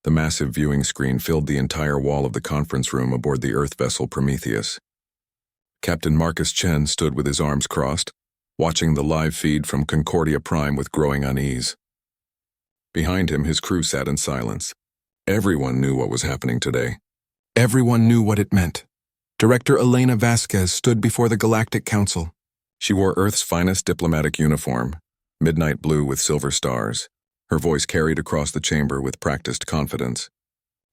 The massive viewing screen filled the entire wall of the conference room aboard the Earth vessel Prometheus. Captain Marcus Chen stood with his arms crossed, watching the live feed from Concordia Prime with growing unease. Behind him, his crew sat in silence. Everyone knew what was happening today. Everyone knew what it meant. Director Elena Vasquez stood before the Galactic Council. She wore Earth's finest diplomatic uniform, midnight blue with silver stars. Her voice carried across the chamber with practiced confidence.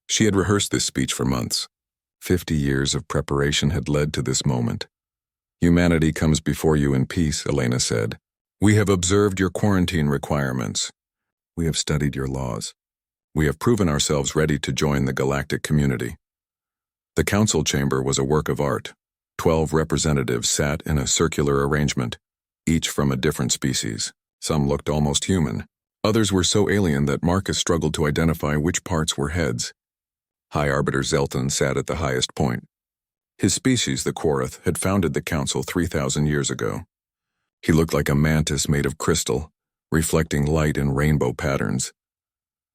She had rehearsed this speech for months. 50 years of preparation had led to this moment. Humanity comes before you in peace, Elena said. We have observed your quarantine requirements. We have studied your laws. We have proven ourselves ready to join the galactic community. The council chamber was a work of art. 12 representatives sat in a circular arrangement, each from a different species. Some looked almost human. Others were so alien that Marcus struggled to identify which parts were heads. High Arbiter Zelton sat at the highest point. His species, the Quorith, had founded the council 3,000 years ago. He looked like a mantis made of crystal, reflecting light in rainbow patterns.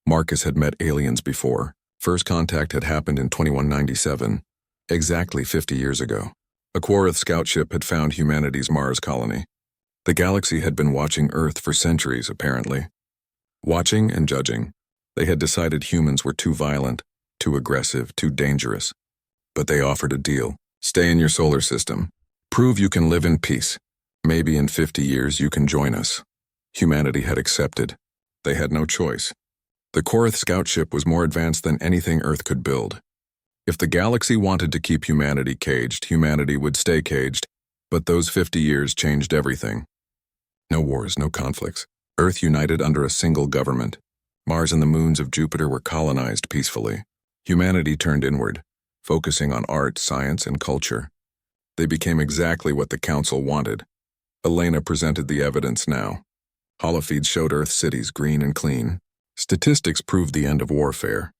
Marcus had met aliens before. First contact had happened in 2197, exactly 50 years ago. A Quorith scout ship had found humanity's Mars colony. The galaxy had been watching Earth for centuries, apparently. Watching and judging, they had decided humans were too violent, too aggressive, too dangerous. But they offered a deal. Stay in your solar system. Prove you can live in peace. Maybe in 50 years you can join us. Humanity had accepted. They had no choice. The Quorith scout ship was more advanced than anything Earth could build. If the galaxy wanted to keep humanity caged, humanity would stay caged. But those 50 years changed everything. No wars, no conflicts. Earth united under a single government. Mars and the moons of Jupiter were colonized peacefully. Humanity turned inward, focusing on art, science, and culture. They became exactly what the council wanted. Elena presented the evidence now. Holofeeds showed Earth cities green and clean. Statistics proved the end of warfare.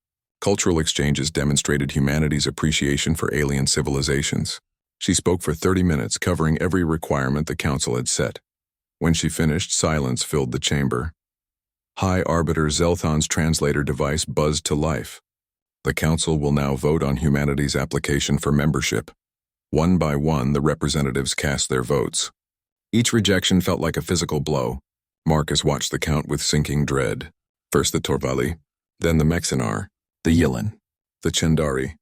Cultural exchanges demonstrated humanity's appreciation for alien civilizations. She spoke for 30 minutes, covering every requirement the council had set. When she finished, silence filled the chamber. High Arbiter Zelthon's translator device buzzed to life. The council will now vote on humanity's application for membership. One by one, the representatives cast their votes. Each rejection felt like a physical blow. Marcus watched the count with sinking dread. First the Torvali, then the Mexinar, the Yilin, the Chendari.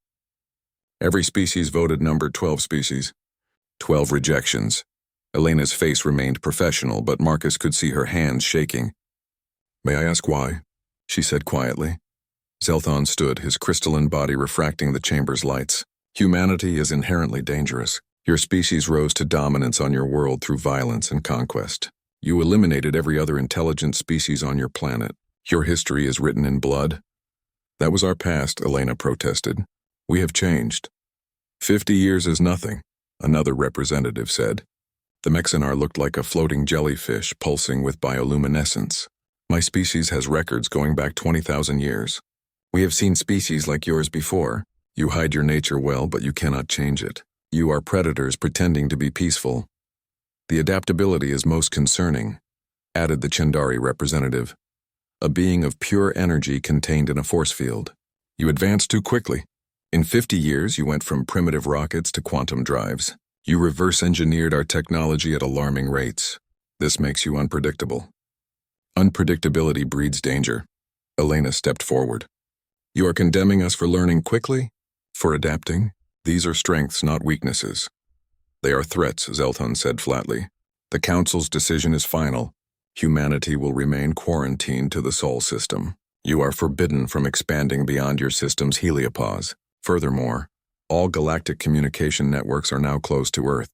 Every species voted numbered 12 species. 12 rejections. Elena's face remained professional, but Marcus could see her hands shaking. May I ask why? She said quietly. Zelthon stood, his crystalline body refracting the chamber's lights. Humanity is inherently dangerous. Your species rose to dominance on your world through violence and conquest. You eliminated every other intelligent species on your planet. Your history is written in blood. That was our past, Elena protested. We have changed. 50 years is nothing, another representative said. The Mexinar looked like a floating jellyfish pulsing with bioluminescence. My species has records going back 20,000 years. We have seen species like yours before. You hide your nature well, but you cannot change it. You are predators pretending to be peaceful. The adaptability is most concerning, added the Chendari representative. A being of pure energy contained in a force field. You advanced too quickly. In 50 years, you went from primitive rockets to quantum drives. You reverse-engineered our technology at alarming rates. This makes you unpredictable. Unpredictability breeds danger. Elena stepped forward. You are condemning us for learning quickly? For adapting? These are strengths, not weaknesses. They are threats, Zelthon said flatly. The Council's decision is final. Humanity will remain quarantined to the Sol system. You are forbidden from expanding beyond your system's heliopause. Furthermore, all galactic communication networks are now closed to Earth.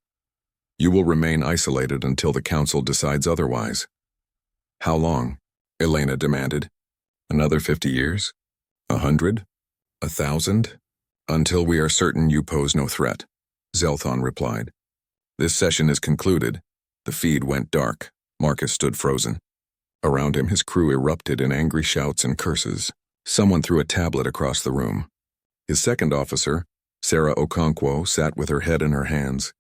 You will remain isolated until the Council decides otherwise. How long? Elena demanded. Another 50 years? 100? 1,000? Until we are certain you pose no threat, Zelthon replied. This session is concluded. The feed went dark. Marcus stood frozen. Around him, his crew erupted in angry shouts and curses. Someone threw a tablet across the room. His second officer, Sarah Okonkwo, sat with her head in her hands.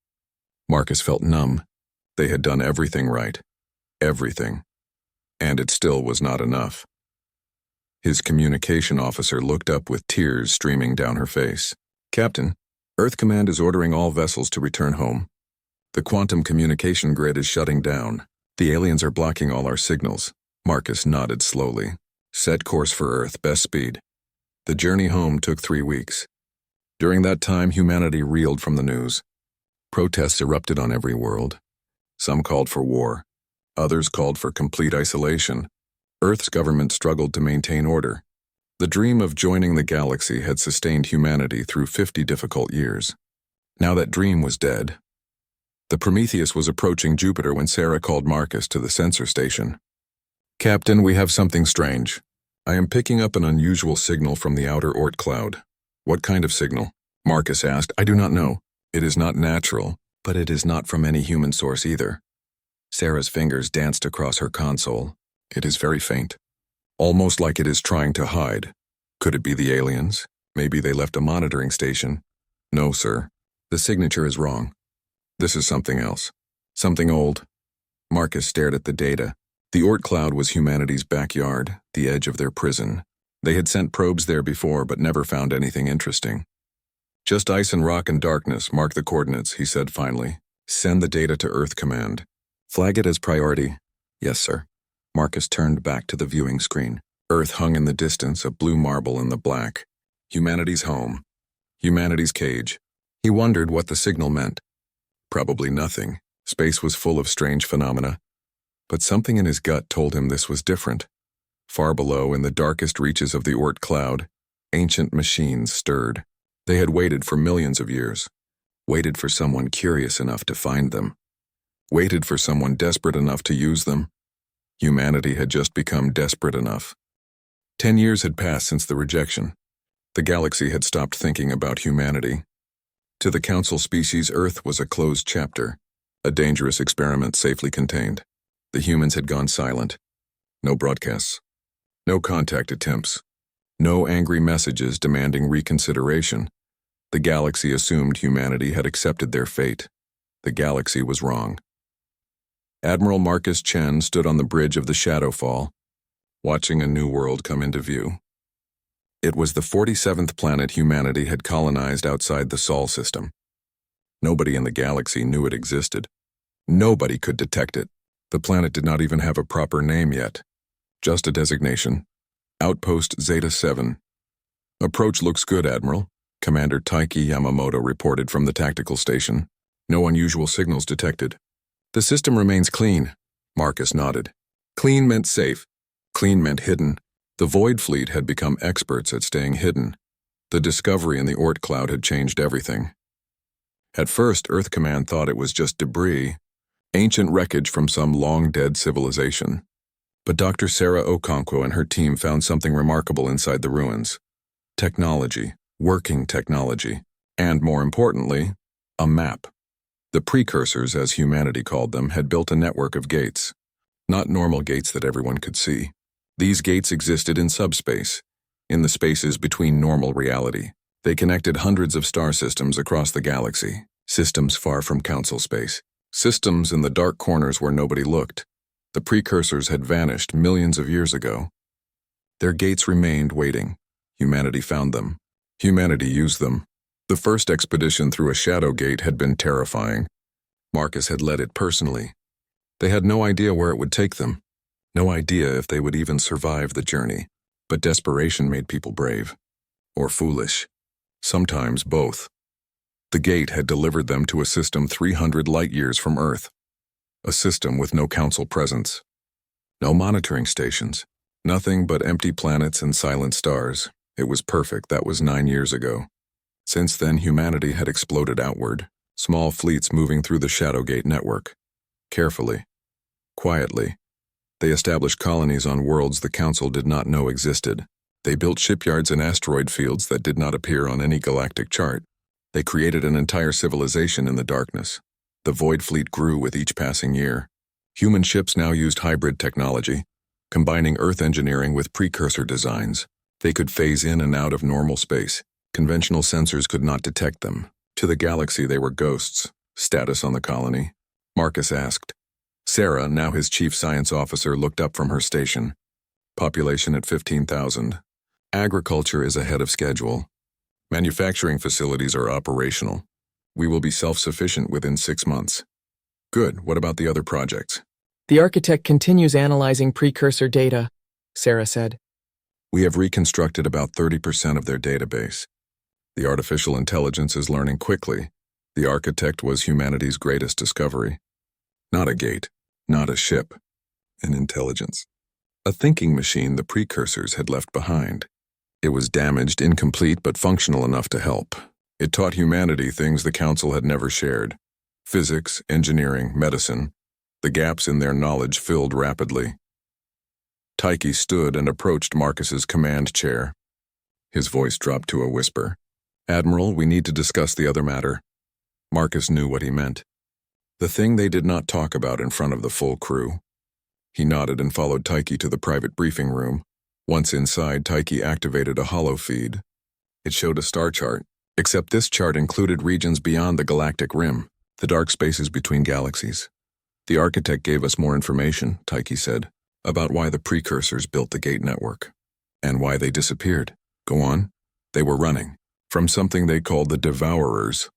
Marcus felt numb. They had done everything right. Everything. And it still was not enough. His communication officer looked up with tears streaming down her face. "Captain, Earth Command is ordering all vessels to return home. The quantum communication grid is shutting down. The aliens are blocking all our signals." Marcus nodded slowly. "Set course for Earth, best speed." The journey home took 3 weeks. During that time, humanity reeled from the news. Protests erupted on every world. Some called for war. Others called for complete isolation. Earth's government struggled to maintain order. The dream of joining the galaxy had sustained humanity through 50 difficult years. Now that dream was dead. The Prometheus was approaching Jupiter when Sarah called Marcus to the sensor station. "Captain, we have something strange. I am picking up an unusual signal from the outer Oort cloud." "What kind of signal?" Marcus asked. "I do not know. It is not natural, but it is not from any human source either." Sarah's fingers danced across her console. "It is very faint. Almost like it is trying to hide. Could it be the aliens? Maybe they left a monitoring station." "No, sir. The signature is wrong. This is something else. Something old." Marcus stared at the data. The Oort cloud was humanity's backyard, the edge of their prison. They had sent probes there before but never found anything interesting. "Just ice and rock and darkness, mark the coordinates," he said finally. "Send the data to Earth Command. Flag it as priority." "Yes, sir." Marcus turned back to the viewing screen. Earth hung in the distance, a blue marble in the black. Humanity's home. Humanity's cage. He wondered what the signal meant. Probably nothing. Space was full of strange phenomena. But something in his gut told him this was different. Far below, in the darkest reaches of the Oort cloud, ancient machines stirred. They had waited for millions of years. Waited for someone curious enough to find them. Waited for someone desperate enough to use them. Humanity had just become desperate enough. 10 years had passed since the rejection. The galaxy had stopped thinking about humanity. To the Council species, Earth was a closed chapter, a dangerous experiment safely contained. The humans had gone silent. No broadcasts. No contact attempts. No angry messages demanding reconsideration. The galaxy assumed humanity had accepted their fate. The galaxy was wrong. Admiral Marcus Chen stood on the bridge of the Shadowfall, watching a new world come into view. It was the 47th planet humanity had colonized outside the Sol system. Nobody in the galaxy knew it existed. Nobody could detect it. The planet did not even have a proper name yet. Just a designation. Outpost Zeta 7. "Approach looks good, Admiral," Commander Taiki Yamamoto reported from the tactical station. "No unusual signals detected." "The system remains clean," Marcus nodded. Clean meant safe. Clean meant hidden. The Void Fleet had become experts at staying hidden. The discovery in the Oort cloud had changed everything. At first, Earth Command thought it was just debris, ancient wreckage from some long-dead civilization. But Dr. Sarah Okonkwo and her team found something remarkable inside the ruins. Technology, working technology, and more importantly, a map. The precursors, as humanity called them, had built a network of gates. Not normal gates that everyone could see. These gates existed in subspace, in the spaces between normal reality. They connected hundreds of star systems across the galaxy, systems far from Council space, systems in the dark corners where nobody looked. The precursors had vanished millions of years ago. Their gates remained waiting. Humanity found them. Humanity used them. The first expedition through a shadow gate had been terrifying. Marcus had led it personally. They had no idea where it would take them. No idea if they would even survive the journey. But desperation made people brave. Or foolish. Sometimes both. The gate had delivered them to a system 300 light-years from Earth. A system with no Council presence. No monitoring stations. Nothing but empty planets and silent stars. It was perfect. That was 9 years ago. Since then, humanity had exploded outward, small fleets moving through the Shadowgate network. Carefully. Quietly. They established colonies on worlds the Council did not know existed. They built shipyards and asteroid fields that did not appear on any galactic chart. They created an entire civilization in the darkness. The Void Fleet grew with each passing year. Human ships now used hybrid technology, combining Earth engineering with precursor designs. They could phase in and out of normal space. Conventional sensors could not detect them. To the galaxy, they were ghosts. Status on the colony? Marcus asked. Sarah, now his chief science officer, looked up from her station. Population at 15,000. Agriculture is ahead of schedule. Manufacturing facilities are operational. We will be self-sufficient within 6 months. Good. What about the other projects? The architect continues analyzing precursor data, Sarah said. We have reconstructed about 30% of their database. The artificial intelligence is learning quickly. The architect was humanity's greatest discovery. Not a gate, not a ship, an intelligence. A thinking machine the precursors had left behind. It was damaged, incomplete, but functional enough to help. It taught humanity things the Council had never shared. Physics, engineering, medicine. The gaps in their knowledge filled rapidly. Tyche stood and approached Marcus's command chair. His voice dropped to a whisper. Admiral, we need to discuss the other matter. Marcus knew what he meant. The thing they did not talk about in front of the full crew. He nodded and followed Tyche to the private briefing room. Once inside, Tyche activated a holofeed. It showed a star chart, except this chart included regions beyond the galactic rim, the dark spaces between galaxies. The architect gave us more information, Tyche said, about why the precursors built the gate network. And why they disappeared. Go on. They were running from something they called the Devourers.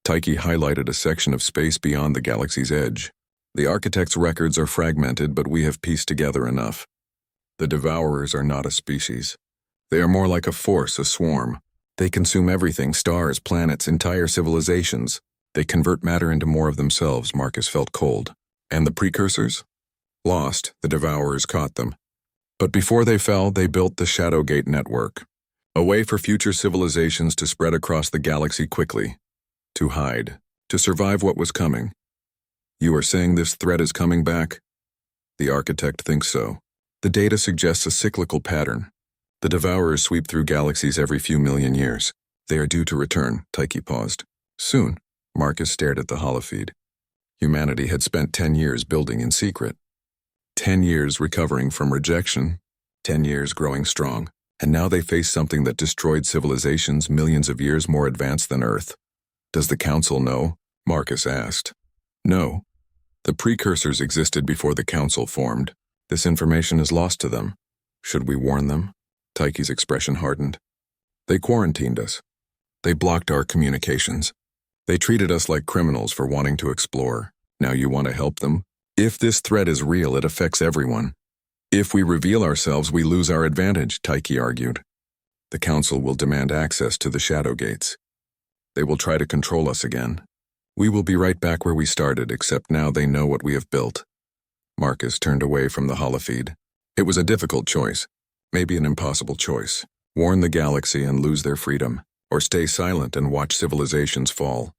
Tyche highlighted a section of space beyond the galaxy's edge. The architect's records are fragmented, but we have pieced together enough. The Devourers are not a species. They are more like a force, a swarm. They consume everything, stars, planets, entire civilizations. They convert matter into more of themselves. Marcus felt cold. And the precursors? Lost, the Devourers caught them. But before they fell, they built the Shadowgate network. A way for future civilizations to spread across the galaxy quickly. To hide. To survive what was coming. You are saying this threat is coming back? The architect thinks so. The data suggests a cyclical pattern. The Devourers sweep through galaxies every few million years. They are due to return, Tyche paused. Soon, Marcus stared at the holofeed. Humanity had spent 10 years building in secret. 10 years recovering from rejection. 10 years growing strong. And now they face something that destroyed civilizations millions of years more advanced than Earth. Does the Council know? Marcus asked. No. The precursors existed before the Council formed. This information is lost to them. Should we warn them? Tyche's expression hardened. They quarantined us. They blocked our communications. They treated us like criminals for wanting to explore. Now you want to help them? If this threat is real, it affects everyone. If we reveal ourselves, we lose our advantage, Tyche argued. The Council will demand access to the Shadow Gates. They will try to control us again. We will be right back where we started, except now they know what we have built. Marcus turned away from the holofeed. It was a difficult choice, maybe an impossible choice. Warn the galaxy and lose their freedom, or stay silent and watch civilizations fall.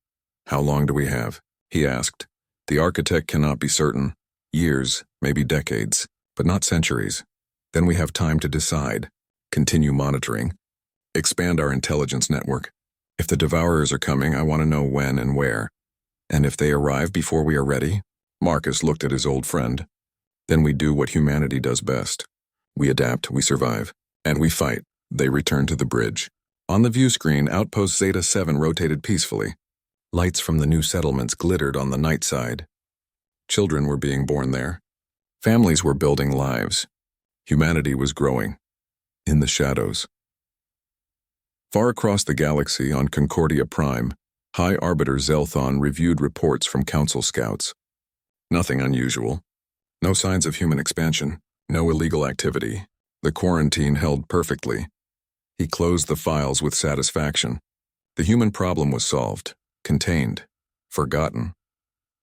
How long do we have? He asked. The architect cannot be certain. Years, maybe decades, but not centuries. Then we have time to decide. Continue monitoring. Expand our intelligence network. If the Devourers are coming, I want to know when and where. And if they arrive before we are ready? Marcus looked at his old friend. Then we do what humanity does best. We adapt, we survive, and we fight. They returned to the bridge. On the view screen, Outpost Zeta 7 rotated peacefully. Lights from the new settlements glittered on the night side. Children were being born there. Families were building lives. Humanity was growing. In the shadows. Far across the galaxy on Concordia Prime, High Arbiter Zelthon reviewed reports from Council scouts. Nothing unusual. No signs of human expansion. No illegal activity. The quarantine held perfectly. He closed the files with satisfaction. The human problem was solved. Contained. Forgotten.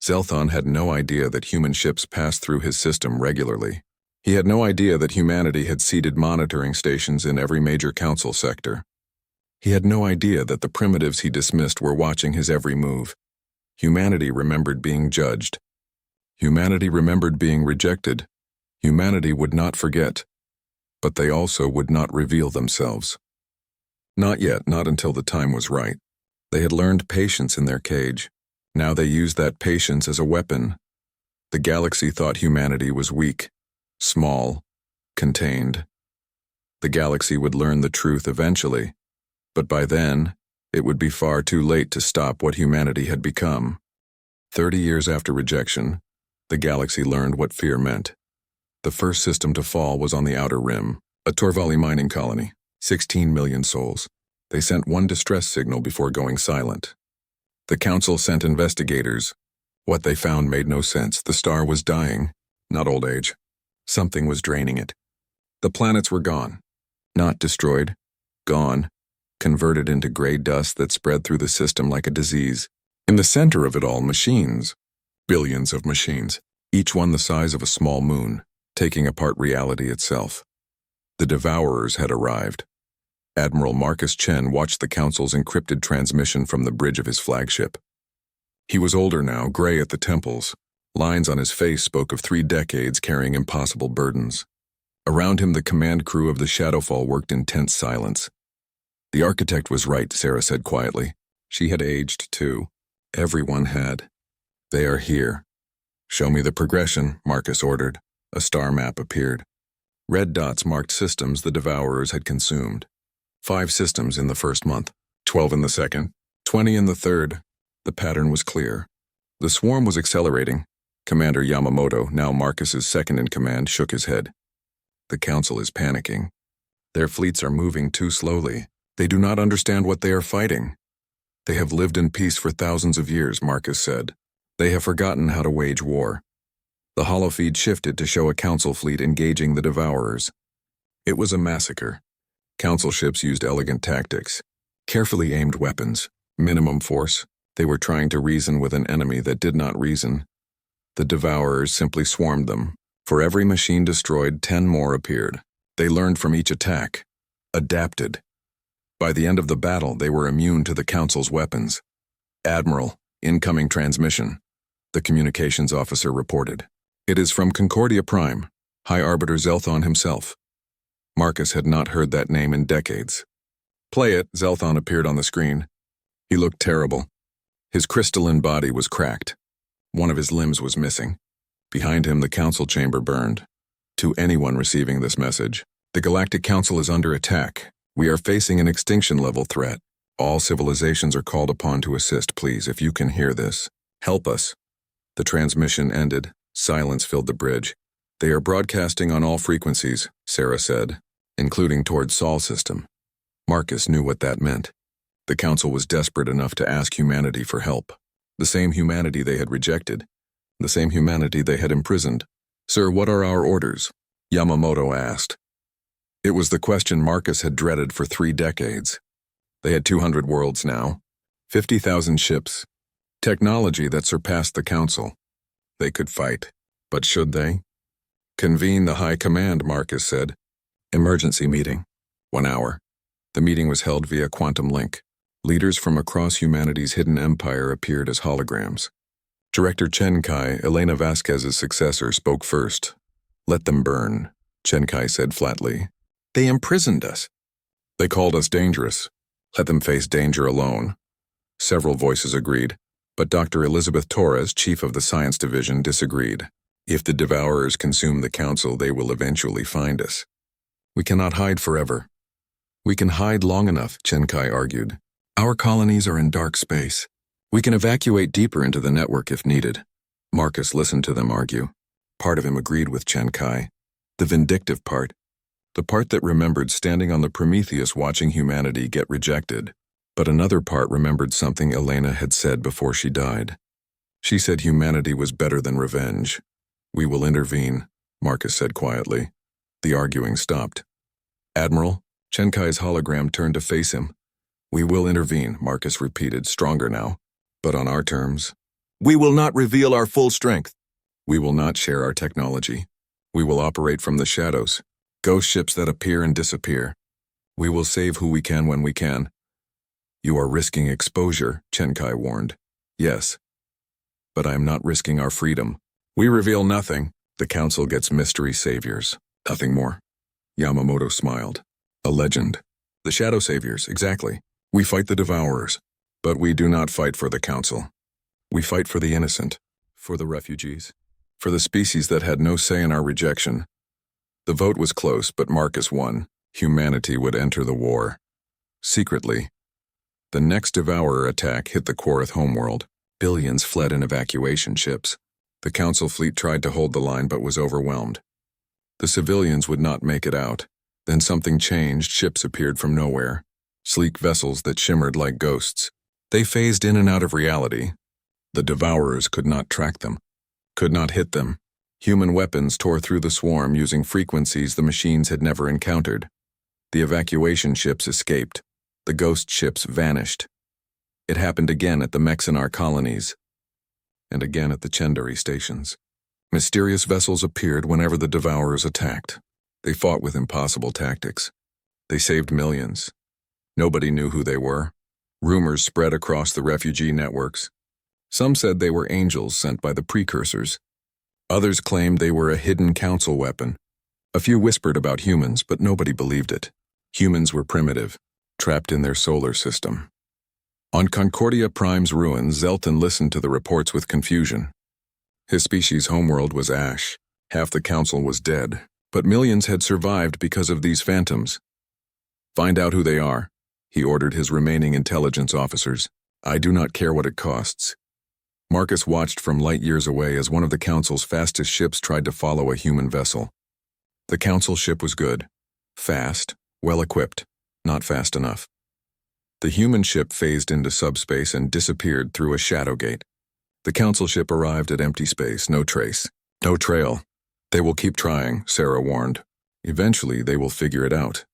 Zelthon had no idea that human ships passed through his system regularly. He had no idea that humanity had seated monitoring stations in every major council sector. He had no idea that the primitives he dismissed were watching his every move. Humanity remembered being judged. Humanity remembered being rejected. Humanity would not forget. But they also would not reveal themselves. Not yet, not until the time was right. They had learned patience in their cage. Now they used that patience as a weapon. The galaxy thought humanity was weak, small, contained. The galaxy would learn the truth eventually, but by then, it would be far too late to stop what humanity had become. 30 years after rejection, the galaxy learned what fear meant. The first system to fall was on the outer rim, a Torvali mining colony, 16 million souls. They sent one distress signal before going silent. The council sent investigators. What they found made no sense. The star was dying, not old age. Something was draining it. The planets were gone. Not destroyed. Gone. Converted into gray dust that spread through the system like a disease. In the center of it all, machines. Billions of machines, each one the size of a small moon, taking apart reality itself. The Devourers had arrived. Admiral Marcus Chen watched the Council's encrypted transmission from the bridge of his flagship. He was older now, gray at the temples. Lines on his face spoke of 3 decades carrying impossible burdens. Around him, the command crew of the Shadowfall worked in tense silence. The architect was right, Sarah said quietly. She had aged, too. Everyone had. They are here. Show me the progression, Marcus ordered. A star map appeared. Red dots marked systems the Devourers had consumed. 5 systems in the first month, 12 in the second, 20 in the third. The pattern was clear. The swarm was accelerating. Commander Yamamoto, now Marcus's second-in-command, shook his head. The Council is panicking. Their fleets are moving too slowly. They do not understand what they are fighting. They have lived in peace for thousands of years, Marcus said. They have forgotten how to wage war. The holofeed shifted to show a Council fleet engaging the Devourers. It was a massacre. Council ships used elegant tactics. Carefully aimed weapons. Minimum force. They were trying to reason with an enemy that did not reason. The Devourers simply swarmed them. For every machine destroyed, 10 more appeared. They learned from each attack. Adapted. By the end of the battle, they were immune to the Council's weapons. Admiral, incoming transmission. The communications officer reported. It is from Concordia Prime, High Arbiter Zelthon himself. Marcus had not heard that name in decades. Play it, Zelthon appeared on the screen. He looked terrible. His crystalline body was cracked. One of his limbs was missing. Behind him, the Council chamber burned. To anyone receiving this message, the Galactic Council is under attack. We are facing an extinction-level threat. All civilizations are called upon to assist, please, if you can hear this. Help us. The transmission ended. Silence filled the bridge. They are broadcasting on all frequencies, Sarah said, including towards Sol system. Marcus knew what that meant. The Council was desperate enough to ask humanity for help. The same humanity they had rejected. The same humanity they had imprisoned. Sir, what are our orders? Yamamoto asked. It was the question Marcus had dreaded for 3 decades. They had 200 worlds now, 50,000 ships, technology that surpassed the Council. They could fight, but should they? Convene the High Command, Marcus said. Emergency meeting. 1 hour. The meeting was held via quantum link. Leaders from across humanity's hidden empire appeared as holograms. Director Chen Kai, Elena Vasquez's successor, spoke first. Let them burn, Chen Kai said flatly. They imprisoned us. They called us dangerous. Let them face danger alone. Several voices agreed, but Dr. Elizabeth Torres, chief of the science division, disagreed. If the Devourers consume the Council, they will eventually find us. We cannot hide forever. We can hide long enough, Chen Kai argued. Our colonies are in dark space. We can evacuate deeper into the network if needed. Marcus listened to them argue. Part of him agreed with Chen Kai. The vindictive part. The part that remembered standing on the Prometheus watching humanity get rejected. But another part remembered something Elena had said before she died. She said humanity was better than revenge. We will intervene, Marcus said quietly. The arguing stopped. Admiral, Chen Kai's hologram turned to face him. We will intervene, Marcus repeated, stronger now. But on our terms. We will not reveal our full strength. We will not share our technology. We will operate from the shadows. Ghost ships that appear and disappear. We will save who we can when we can. You are risking exposure, Chen Kai warned. Yes. But I am not risking our freedom. We reveal nothing. The Council gets mystery saviors. Nothing more. Yamamoto smiled. A legend. The Shadow Saviors, exactly. We fight the Devourers. But we do not fight for the Council. We fight for the innocent. For the refugees. For the species that had no say in our rejection. The vote was close, but Marcus won. Humanity would enter the war. Secretly. The next Devourer attack hit the Quorith homeworld. Billions fled in evacuation ships. The Council fleet tried to hold the line but was overwhelmed. The civilians would not make it out. Then something changed. Ships appeared from nowhere. Sleek vessels that shimmered like ghosts. They phased in and out of reality. The Devourers could not track them, could not hit them. Human weapons tore through the swarm using frequencies the machines had never encountered. The evacuation ships escaped. The ghost ships vanished. It happened again at the Mexinar colonies, and again at the Chendari stations. Mysterious vessels appeared whenever the Devourers attacked. They fought with impossible tactics. They saved millions. Nobody knew who they were. Rumors spread across the refugee networks. Some said they were angels sent by the precursors. Others claimed they were a hidden council weapon. A few whispered about humans, but nobody believed it. Humans were primitive, trapped in their solar system. On Concordia Prime's ruins, Zelton listened to the reports with confusion. His species' homeworld was ash. Half the council was dead, but millions had survived because of these phantoms. Find out who they are, he ordered his remaining intelligence officers. I do not care what it costs. Marcus watched from light years away as one of the council's fastest ships tried to follow a human vessel. The council ship was good, fast, well-equipped, not fast enough. The human ship phased into subspace and disappeared through a shadow gate. The council ship arrived at empty space, no trace, no trail. They will keep trying, Sarah warned. Eventually, they will figure it out.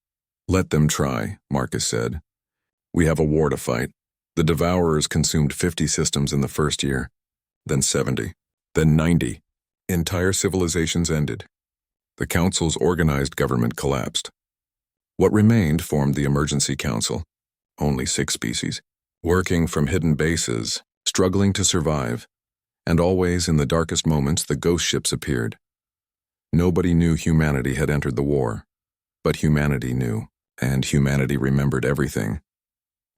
Let them try, Marcus said. We have a war to fight. The Devourers consumed 50 systems in the first year, then 70, then 90. Entire civilizations ended. The council's organized government collapsed. What remained formed the Emergency Council, only 6 species, working from hidden bases, struggling to survive, and always in the darkest moments the ghost ships appeared. Nobody knew humanity had entered the war, but humanity knew, and humanity remembered everything.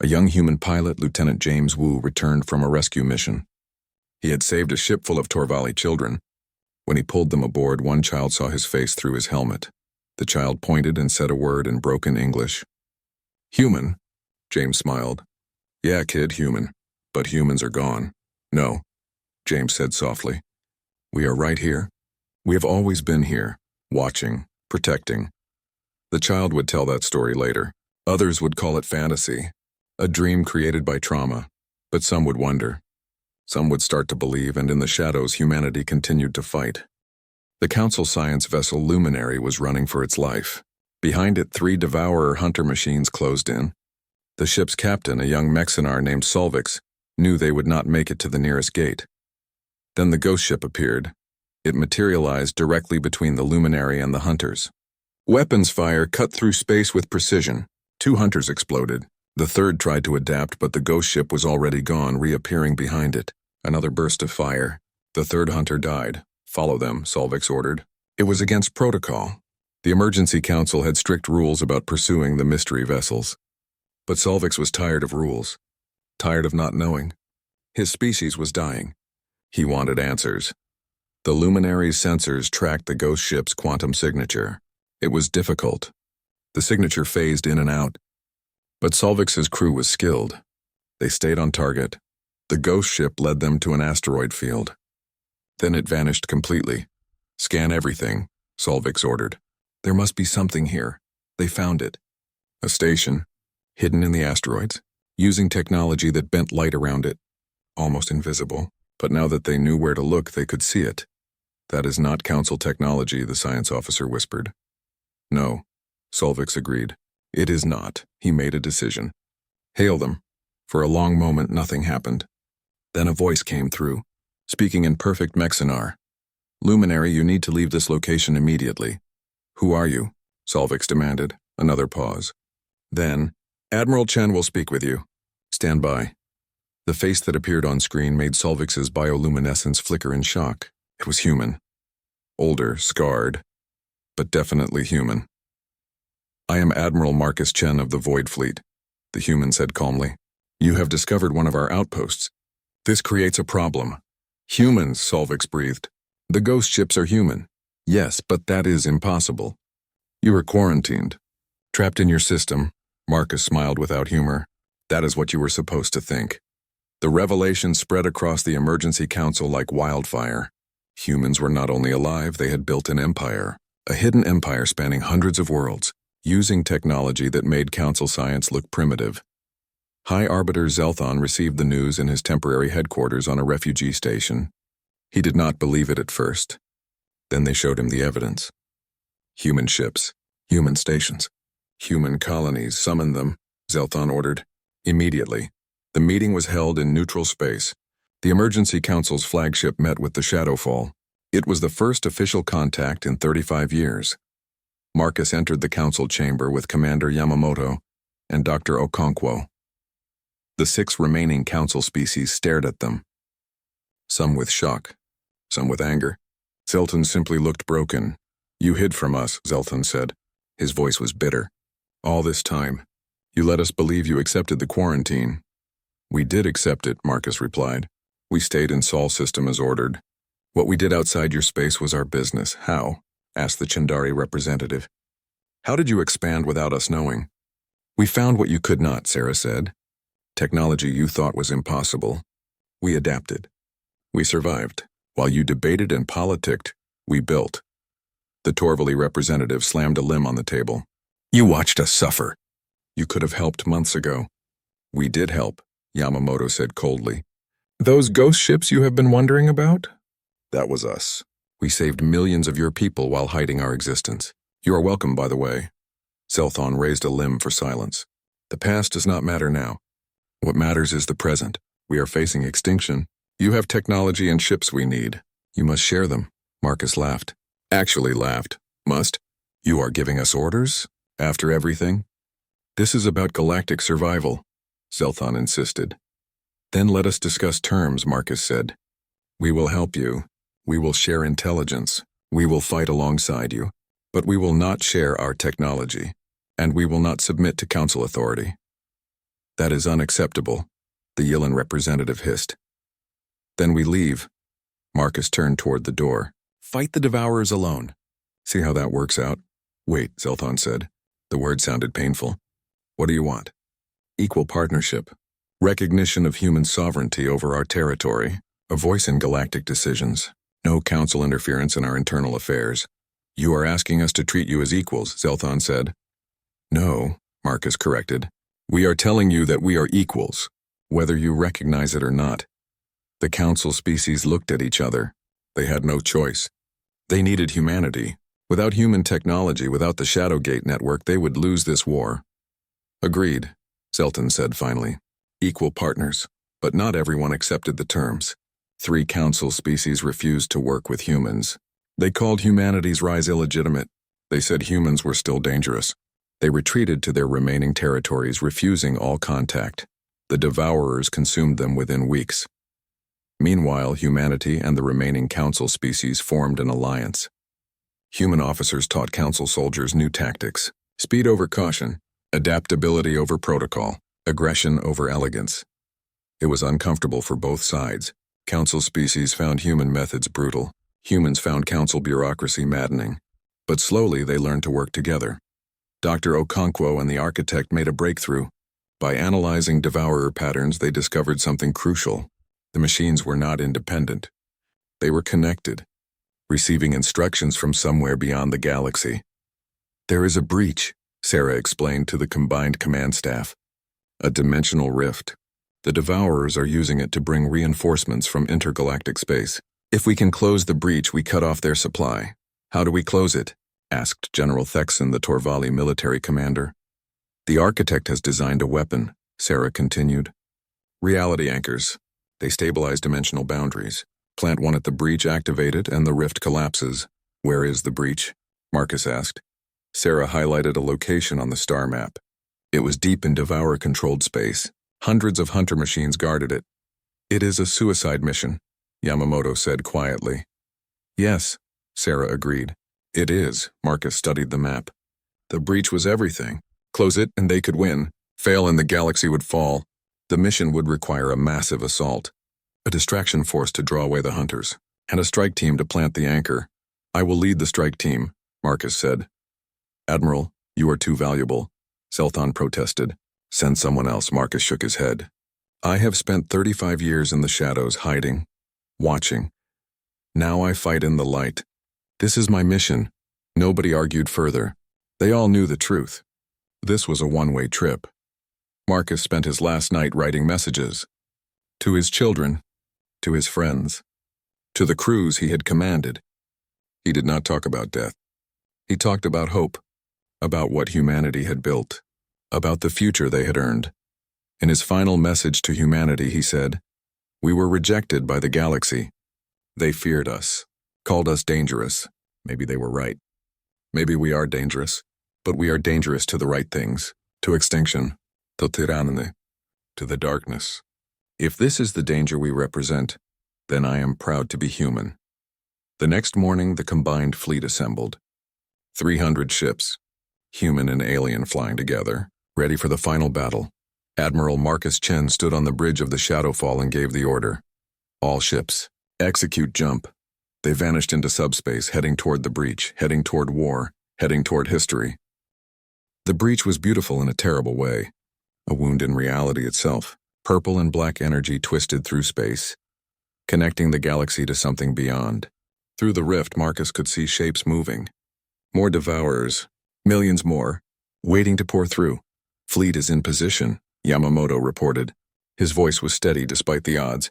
A young human pilot, Lieutenant James Wu, returned from a rescue mission. He had saved a ship full of Torvali children. When he pulled them aboard, one child saw his face through his helmet. The child pointed and said a word in broken English. Human, James smiled. Yeah, kid, human. But humans are gone. No, James said softly. We are right here. We have always been here, watching, protecting. The child would tell that story later. Others would call it fantasy, a dream created by trauma. But some would wonder. Some would start to believe, and in the shadows humanity continued to fight. The Council science vessel Luminary was running for its life. Behind it, 3 Devourer hunter machines closed in. The ship's captain, a young Mexinar named Solvix, knew they would not make it to the nearest gate. Then the ghost ship appeared. It materialized directly between the Luminary and the hunters. Weapons fire cut through space with precision. 2 hunters exploded. The third tried to adapt, but the ghost ship was already gone, reappearing behind it. Another burst of fire. The third hunter died. Follow them, Solvix ordered. It was against protocol. The Emergency Council had strict rules about pursuing the mystery vessels. But Solvix was tired of rules. Tired of not knowing. His species was dying. He wanted answers. The Luminary's sensors tracked the ghost ship's quantum signature. It was difficult. The signature phased in and out. But Solvix's crew was skilled. They stayed on target. The ghost ship led them to an asteroid field. Then it vanished completely. Scan everything, Solvix ordered. There must be something here. They found it. A station, hidden in the asteroids, using technology that bent light around it. Almost invisible, but now that they knew where to look, they could see it. That is not Council technology, the science officer whispered. No, Solvix agreed. It is not. He made a decision. Hail them. For a long moment, nothing happened. Then a voice came through, speaking in perfect Mexinar. Luminary, you need to leave this location immediately. Who are you? Solvix demanded. Another pause. Then, Admiral Chen will speak with you. Stand by. The face that appeared on screen made Solvix's bioluminescence flicker in shock. It was human. Older, scarred, but definitely human. I am Admiral Marcus Chen of the Void Fleet, the human said calmly. You have discovered one of our outposts. This creates a problem. Humans, Solvix breathed. The ghost ships are human. Yes, but that is impossible. You are quarantined. Trapped in your system, Marcus smiled without humor. That is what you were supposed to think. The revelation spread across the Emergency Council like wildfire. Humans were not only alive, they had built an empire. A hidden empire spanning hundreds of worlds, using technology that made council science look primitive. High Arbiter Zelthon received the news in his temporary headquarters on a refugee station. He did not believe it at first. Then they showed him the evidence. Human ships, human stations, human colonies, summon them, Zelthon ordered. Immediately. The meeting was held in neutral space. The Emergency Council's flagship met with the Shadowfall. It was the first official contact in 35 years. Marcus entered the council chamber with Commander Yamamoto and Dr. Okonkwo. The 6 remaining council species stared at them. Some with shock, some with anger. Zelthon simply looked broken. "You hid from us," Zelthon said. His voice was bitter. "All this time. You let us believe you accepted the quarantine." "We did accept it," Marcus replied. "We stayed in Sol system as ordered. What we did outside your space was our business." "How?" asked the Chindari representative. "How did you expand without us knowing?" "We found what you could not," Sarah said. "Technology you thought was impossible. We adapted. We survived. While you debated and politicked, we built." The Torvali representative slammed a limb on the table. "You watched us suffer. You could have helped months ago." "We did help," Yamamoto said coldly. "Those ghost ships you have been wondering about? That was us. We saved millions of your people while hiding our existence. You are welcome, by the way." Zelthon raised a limb for silence. "The past does not matter now. What matters is the present. We are facing extinction. You have technology and ships we need. You must share them." Marcus laughed. Actually laughed. "Must? You are giving us orders? After everything?" "This is about galactic survival," Zelthon insisted. "Then let us discuss terms," Marcus said. "We will help you. We will share intelligence. We will fight alongside you. But we will not share our technology. And we will not submit to council authority." "That is unacceptable," the Yilin representative hissed. "Then we leave." Marcus turned toward the door. "Fight the Devourers alone. See how that works out?" "Wait," Zelthon said. The word sounded painful. "What do you want?" "Equal partnership. Recognition of human sovereignty over our territory. A voice in galactic decisions. No council interference in our internal affairs." "You are asking us to treat you as equals," Zelthon said. "No," Marcus corrected. "We are telling you that we are equals, whether you recognize it or not." The council species looked at each other. They had no choice. They needed humanity. Without human technology, without the Shadowgate network, they would lose this war. "Agreed," Zelthon said finally. "Equal partners." But not everyone accepted the terms. 3 council species refused to work with humans. They called humanity's rise illegitimate. They said humans were still dangerous. They retreated to their remaining territories, refusing all contact. The Devourers consumed them within weeks. Meanwhile, humanity and the remaining council species formed an alliance. Human officers taught council soldiers new tactics: speed over caution, adaptability over protocol, aggression over elegance. It was uncomfortable for both sides. Council species found human methods brutal. Humans found council bureaucracy maddening. But slowly they learned to work together. Dr. Okonkwo and the architect made a breakthrough. By analyzing devourer patterns, they discovered something crucial. The machines were not independent. They were connected, receiving instructions from somewhere beyond the galaxy. "There is a breach," Sarah explained to the combined command staff. "A dimensional rift. The Devourers are using it to bring reinforcements from intergalactic space. If we can close the breach, we cut off their supply." "How do we close it?" asked General Thexon, the Torvali military commander. "The architect has designed a weapon," Sarah continued. "Reality anchors. They stabilize dimensional boundaries. Plant one at the breach, activate it, and the rift collapses." "Where is the breach?" Marcus asked. Sarah highlighted a location on the star map. It was deep in Devourer-controlled space. Hundreds of hunter machines guarded it. "It is a suicide mission," Yamamoto said quietly. "Yes," Sarah agreed. "It is." Marcus studied the map. "The breach was everything. Close it and they could win. Fail and the galaxy would fall. The mission would require a massive assault. A distraction force to draw away the hunters, and a strike team to plant the anchor. "I will lead the strike team," Marcus said. "Admiral, you are too valuable," Zelthon protested. "Send someone else," Marcus shook his head. "I have spent 35 years in the shadows, hiding, watching. Now I fight in the light. This is my mission. Nobody argued further. They all knew the truth. This was a one-way trip. Marcus spent his last night writing messages. To his children, to his friends, to the crews he had commanded. He did not talk about death. He talked about hope, about what humanity had built, about the future they had earned. In his final message to humanity, he said, "We were rejected by the galaxy. They feared us, called us dangerous. Maybe they were right. Maybe we are dangerous, but we are dangerous to the right things, to extinction, to tyranny, to the darkness. If this is the danger we represent, then I am proud to be human." The next morning, the combined fleet assembled. 300 ships, human and alien flying together, ready for the final battle. Admiral Marcus Chen stood on the bridge of the Shadowfall and gave the order. All ships, execute jump. They vanished into subspace, heading toward the breach, heading toward war, heading toward history. The breach was beautiful in a terrible way, a wound in reality itself. Purple and black energy twisted through space, connecting the galaxy to something beyond. Through the rift, Marcus could see shapes moving. More devourers, millions more, waiting to pour through. "Fleet is in position," Yamamoto reported. His voice was steady despite the odds.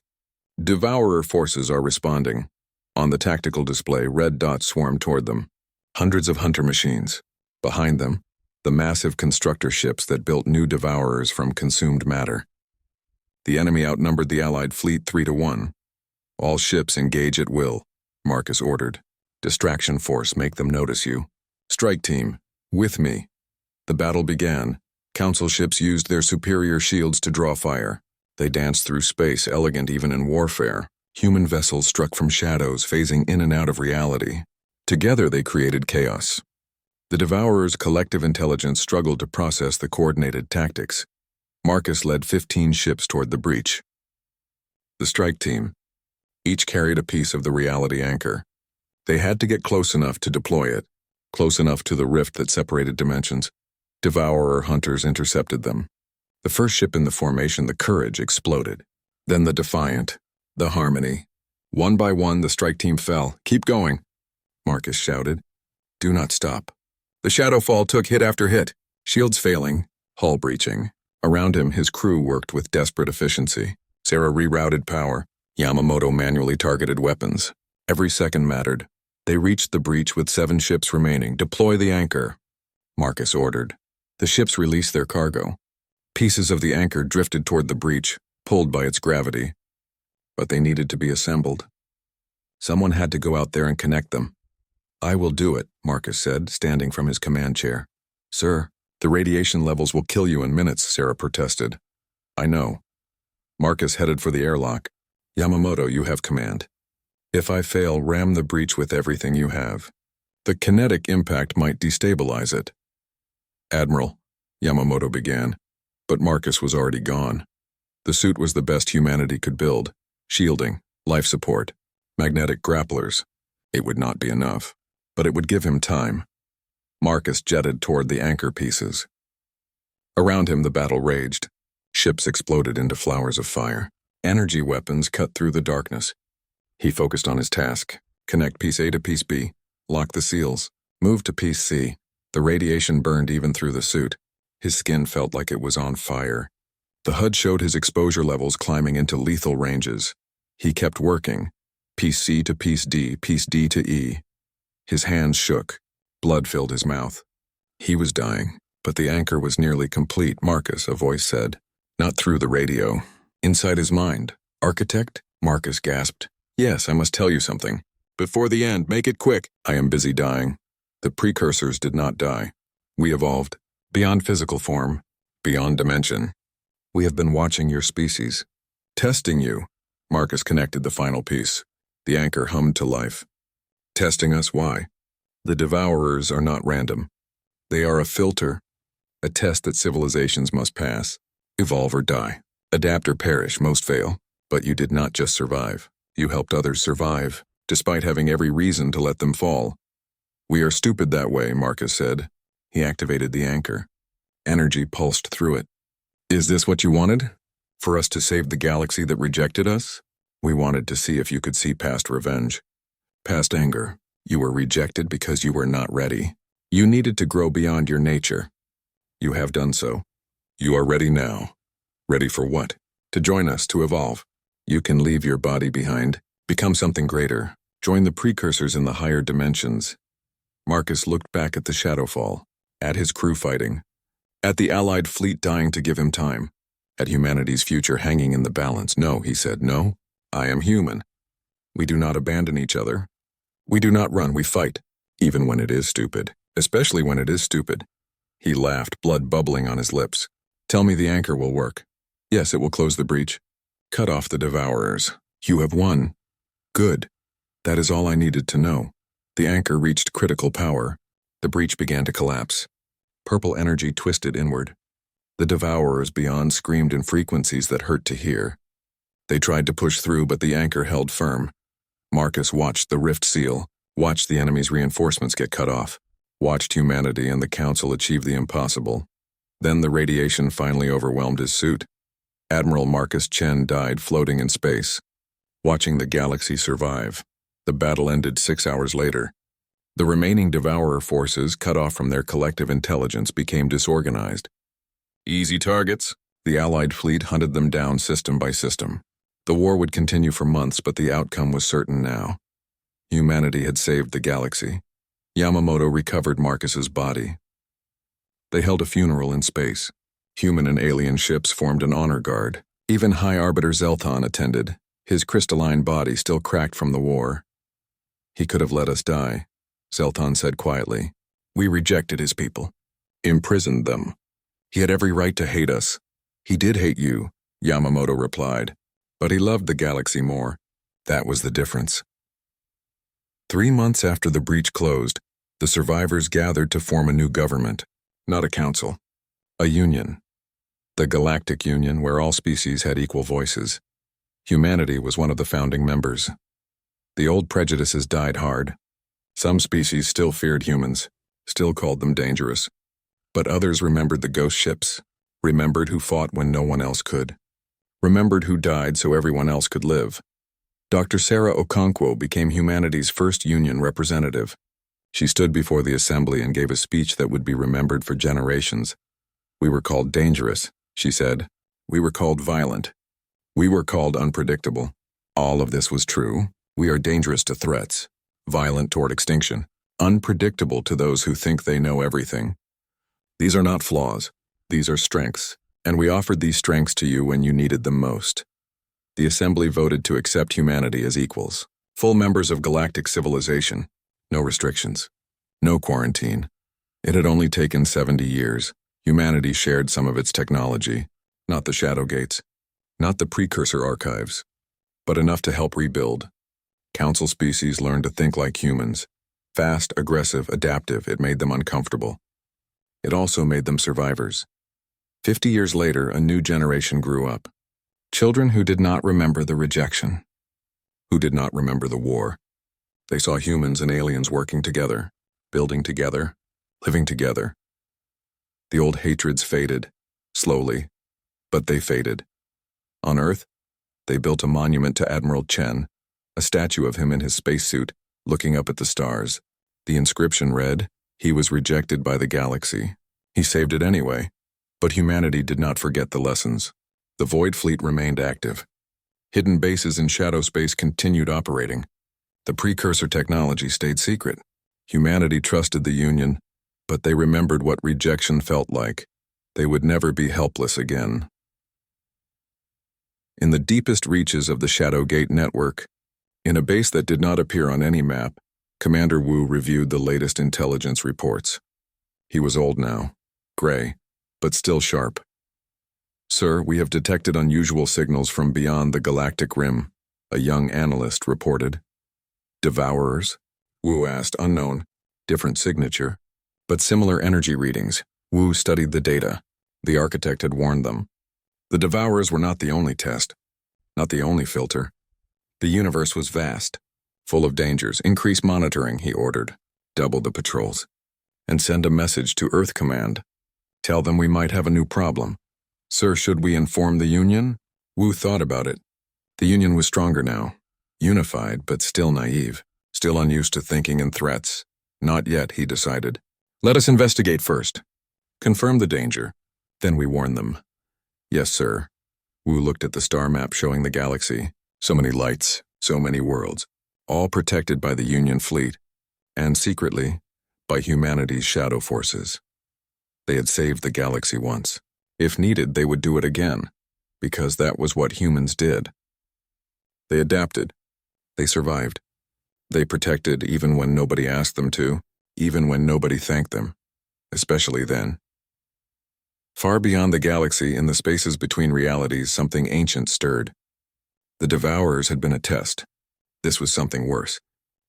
"Devourer forces are responding." On the tactical display, red dots swarmed toward them. Hundreds of hunter machines. Behind them, the massive constructor ships that built new devourers from consumed matter. The enemy outnumbered the Allied fleet 3-1. "All ships engage at will," Marcus ordered. "Distraction force, make them notice you. Strike team, with me." The battle began. Council ships used their superior shields to draw fire. They danced through space, elegant even in warfare. Human vessels struck from shadows, phasing in and out of reality. Together they created chaos. The Devourer's collective intelligence struggled to process the coordinated tactics. Marcus led 15 ships toward the breach. The strike team. Each carried a piece of the reality anchor. They had to get close enough to deploy it, close enough to the rift that separated dimensions. Devourer hunters intercepted them. The first ship in the formation, the Courage, exploded. Then the Defiant, the Harmony. One by one, the strike team fell. "Keep going," Marcus shouted. "Do not stop." The Shadowfall took hit after hit, shields failing, hull breaching. Around him, his crew worked with desperate efficiency. Sarah rerouted power. Yamamoto manually targeted weapons. Every second mattered. They reached the breach with 7 ships remaining. "Deploy the anchor," Marcus ordered. The ships released their cargo. Pieces of the anchor drifted toward the breach, pulled by its gravity. But they needed to be assembled. Someone had to go out there and connect them. "I will do it," Marcus said, standing from his command chair. "Sir, the radiation levels will kill you in minutes," Sarah protested. "I know." Marcus headed for the airlock. "Yamamoto, you have command. If I fail, ram the breach with everything you have. The kinetic impact might destabilize it." "Admiral," Yamamoto began, but Marcus was already gone. The suit was the best humanity could build. Shielding, life support, magnetic grapplers. It would not be enough, but it would give him time. Marcus jetted toward the anchor pieces. Around him, the battle raged. Ships exploded into flowers of fire. Energy weapons cut through the darkness. He focused on his task. Connect piece A to piece B. Lock the seals. Move to piece C. The radiation burned even through the suit. His skin felt like it was on fire. The HUD showed his exposure levels climbing into lethal ranges. He kept working. Piece C to piece D to E. His hands shook. Blood filled his mouth. He was dying, but the anchor was nearly complete, Marcus, a voice said. Not through the radio. Inside his mind. "Architect?" Marcus gasped. "Yes, I must tell you something. Before the end, make it quick." "I am busy dying." The precursors did not die. We evolved. Beyond physical form. Beyond dimension. We have been watching your species. Testing you. Marcus connected the final piece. The anchor hummed to life. Testing us, why? The Devourers are not random. They are a filter, a test that civilizations must pass. Evolve or die. Adapt or perish, most fail. But you did not just survive. You helped others survive, despite having every reason to let them fall. "We are stupid that way," Marcus said. He activated the anchor. Energy pulsed through it. "Is this what you wanted? For us to save the galaxy that rejected us? We wanted to see if you could see past revenge, past anger, You were rejected because you were not ready. You needed to grow beyond your nature. You have done so. You are ready now. Ready for what? To join us, to evolve. You can leave your body behind, become something greater, join the precursors in the higher dimensions. Marcus looked back at the Shadowfall, at his crew fighting, at the Allied fleet dying to give him time, at humanity's future hanging in the balance. No, he said, no, I am human. We do not abandon each other. We do not run, we fight, even when it is stupid, especially when it is stupid. He laughed, blood bubbling on his lips. Tell me the anchor will work. Yes, it will close the breach. Cut off the devourers. You have won. Good. That is all I needed to know. The anchor reached critical power. The breach began to collapse. Purple energy twisted inward. The devourers beyond screamed in frequencies that hurt to hear. They tried to push through, but the anchor held firm. Marcus watched the rift seal, watched the enemy's reinforcements get cut off, watched humanity and the Council achieve the impossible. Then the radiation finally overwhelmed his suit. Admiral Marcus Chen died floating in space, watching the galaxy survive. The battle ended 6 hours later. The remaining Devourer forces, cut off from their collective intelligence, became disorganized. Easy targets. The Allied fleet hunted them down system by system. The war would continue for months, but the outcome was certain now. Humanity had saved the galaxy. Yamamoto recovered Marcus's body. They held a funeral in space. Human and alien ships formed an honor guard. Even High Arbiter Zelthon attended, his crystalline body still cracked from the war. He could have let us die, Zelthon said quietly. We rejected his people, imprisoned them. He had every right to hate us. He did hate you, Yamamoto replied, but he loved the galaxy more. That was the difference. 3 months after the breach closed, the survivors gathered to form a new government, not a council, a union. The Galactic Union, where all species had equal voices. Humanity was one of the founding members. The old prejudices died hard. Some species still feared humans, still called them dangerous. But others remembered the ghost ships, remembered who fought when no one else could, remembered who died so everyone else could live. Dr. Sarah Okonkwo became humanity's first union representative. She stood before the assembly and gave a speech that would be remembered for generations. We were called dangerous, she said. We were called violent. We were called unpredictable. All of this was true. We are dangerous to threats, violent toward extinction, unpredictable to those who think they know everything. These are not flaws. These are strengths, and we offered these strengths to you when you needed them most. The assembly voted to accept humanity as equals, full members of galactic civilization. No restrictions, no quarantine. It had only taken 70 years. Humanity shared some of its technology, not the shadow gates, not the precursor archives, but enough to help rebuild. Council species learned to think like humans. Fast, aggressive, adaptive, it made them uncomfortable. It also made them survivors. 50 years later, a new generation grew up. Children who did not remember the rejection, who did not remember the war. They saw humans and aliens working together, building together, living together. The old hatreds faded, slowly, but they faded. On Earth, they built a monument to Admiral Chen, a statue of him in his spacesuit, looking up at the stars. The inscription read, "He was rejected by the galaxy. He saved it anyway." But humanity did not forget the lessons. The Void Fleet remained active. Hidden bases in shadow space continued operating. The precursor technology stayed secret. Humanity trusted the Union, but they remembered what rejection felt like. They would never be helpless again. In the deepest reaches of the Shadowgate network, in a base that did not appear on any map, Commander Wu reviewed the latest intelligence reports. He was old now, gray, but still sharp. "Sir, we have detected unusual signals from beyond the galactic rim," a young analyst reported. "Devourers?" Wu asked. "Unknown. Different signature. But similar energy readings." Wu studied the data. The architect had warned them. The Devourers were not the only test, not the only filter. The universe was vast, full of dangers. "Increase monitoring," he ordered. "Double the patrols. And send a message to Earth Command. Tell them we might have a new problem." "Sir, should we inform the Union?" Wu thought about it. The Union was stronger now, unified but still naive. still unused to thinking in threats. Not yet, he decided. Let us investigate first. Confirm the danger. Then we warn them. Yes, sir. Wu looked at the star map showing the galaxy. So many lights, so many worlds, all protected by the Union fleet, and secretly, by humanity's shadow forces. They had saved the galaxy once. If needed, they would do it again, because that was what humans did. They adapted. They survived. They protected even when nobody asked them to, even when nobody thanked them, especially then. Far beyond the galaxy, in the spaces between realities, something ancient stirred. The Devourers had been a test. This was something worse,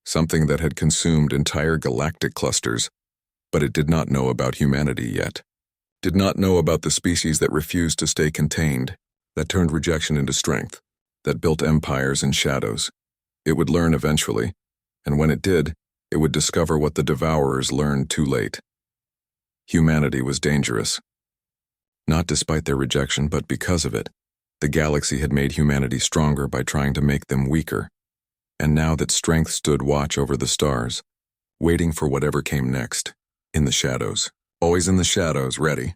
something that had consumed entire galactic clusters, but it did not know about humanity yet. Did not know about the species that refused to stay contained, that turned rejection into strength, that built empires in shadows. It would learn eventually, and when it did, it would discover what the Devourers learned too late. Humanity was dangerous. Not despite their rejection, but because of it. The galaxy had made humanity stronger by trying to make them weaker. And now that strength stood watch over the stars, waiting for whatever came next, in the shadows. Always in the shadows, ready.